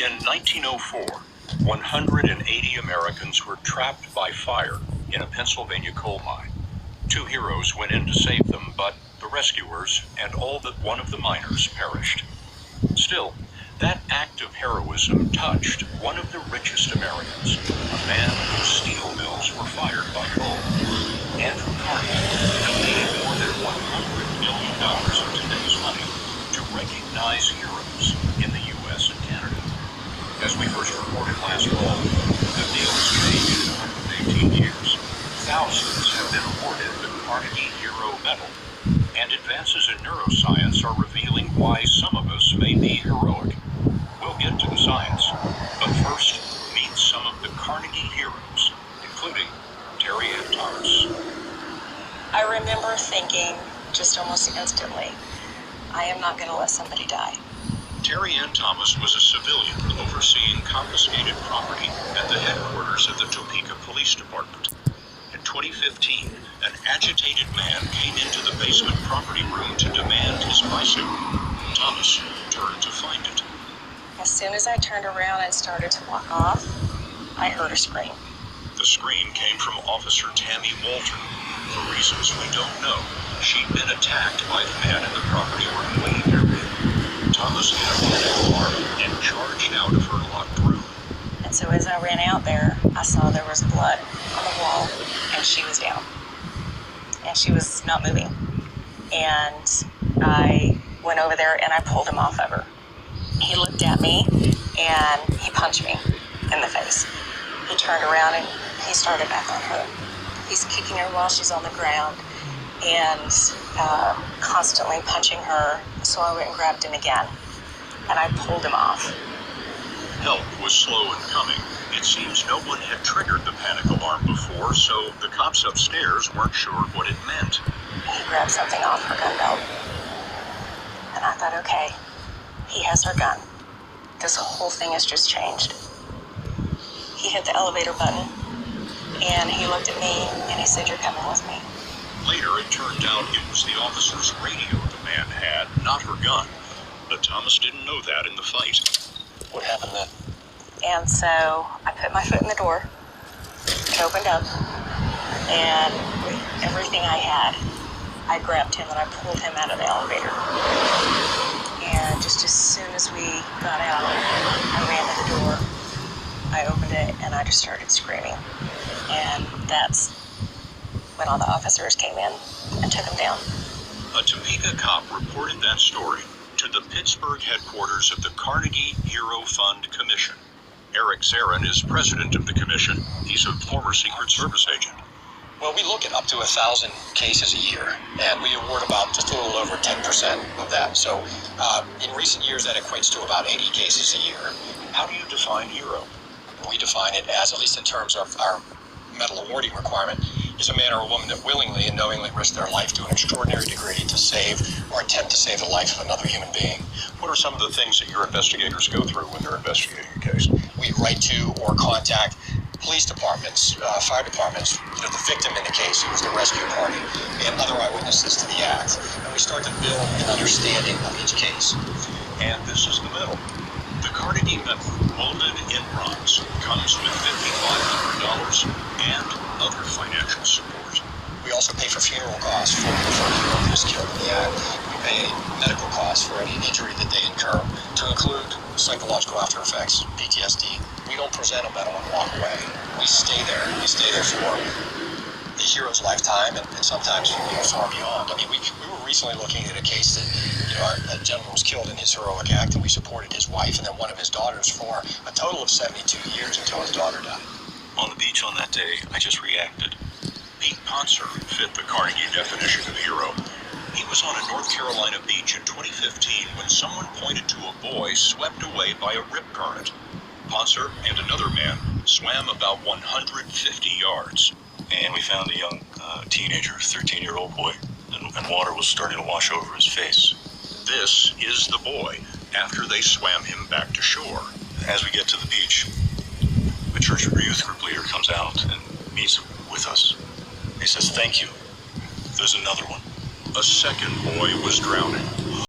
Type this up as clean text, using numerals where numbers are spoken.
In 1904, 180 Americans were trapped by fire in a Pennsylvania coal mine. Two heroes went in to save them, but the rescuers and all but one of the miners perished. Still, that act of heroism touched one of the richest Americans, a man whose steel mills were fired by coal. Andrew Carnegie donated more than $100 million in today's money to recognize heroes in the U.S. and Canada. As we first reported last fall, the deal has changed in 118 years. Thousands have been awarded the Carnegie Hero Medal, and advances in neuroscience are revealing why some of us may be heroic. We'll get to the science, but first, meet some of the Carnegie heroes, including Terry Ann Thomas. I remember thinking, just almost instantly, I am not going to let somebody die. Terry Ann Thomas was a civilian overseeing confiscated property at the headquarters of the Topeka Police Department. In 2015, an agitated man came into the basement property room to demand his bicycle. Thomas turned to find it. As soon as I turned around and started to walk off, I heard a scream. The scream came from Officer Tammy Walter. For reasons we don't know, she'd been attacked by the man in the property room waiting area. Thomas hit a panic alarm and charged out of her locked room. And so as I ran out there, I saw there was blood on the wall, and she was down. And she was not moving. And I went over there and I pulled him off of her. He looked at me and he punched me in the face. He turned around and he started back on her. He's kicking her while she's on the ground and constantly punching her. So I went and grabbed him again and I pulled him off. Help was slow in coming. It seems no one had triggered the panic alarm before, so the cops upstairs weren't sure what it meant. He grabbed something off her gun belt. And I thought, okay, he has her gun. This whole thing has just changed. He hit the elevator button, and he looked at me, and he said, "You're coming with me." Later, it turned out it was the officer's radio the man had, not her gun. But Thomas didn't know that in the fight. What happened then? And so I put my foot in the door. It opened up, and with everything I had, I grabbed him and I pulled him out of the elevator. And just as soon as we got out, I ran to the door. I opened it and I just started screaming. And that's when all the officers came in and took him down. A Topeka cop reported that story to the Pittsburgh headquarters of the Carnegie Hero Fund Commission. Eric Zarin is president of the commission. He's a former Secret Service agent. Well, we look at up to 1,000 cases a year, and we award about just a little over 10% of that. So in recent years, that equates to about 80 cases a year. How do you define hero? We define it as, at least in terms of our medal awarding requirement, is a man or a woman that willingly and knowingly risked their life to an extraordinary degree to save or attempt to save the life of another human being. What are some of the things that your investigators go through when they're investigating a case? We write to or contact police departments, fire departments, the victim in the case, who was the rescue party, and other eyewitnesses to the act. And we start to build an understanding of each case. And this is the medal. The Carnegie Medal, molded in bronze, comes with $5,500 and other financial support. We also pay for funeral costs for the hero who was killed in the act. We pay medical costs for any injury that they incur, to include psychological after effects, PTSD. We don't present a medal and walk away. We stay there. We stay there for the hero's lifetime and sometimes far beyond. I mean, we were recently looking at a case that a gentleman was killed in his heroic act, and we supported his wife and then one of his daughters for a total of 72 years until his daughter died. On the beach on that day, I just reacted. Pete Ponser fit the Carnegie definition of hero. He was on a North Carolina beach in 2015 when someone pointed to a boy swept away by a rip current. Ponser and another man swam about 150 yards. And we found a young teenager, 13-year-old boy, and water was starting to wash over his face. This is the boy after they swam him back to shore. As we get to the beach, a church or youth group leader comes out and meets with us. He says, "Thank you. There's another one." A second boy was drowning.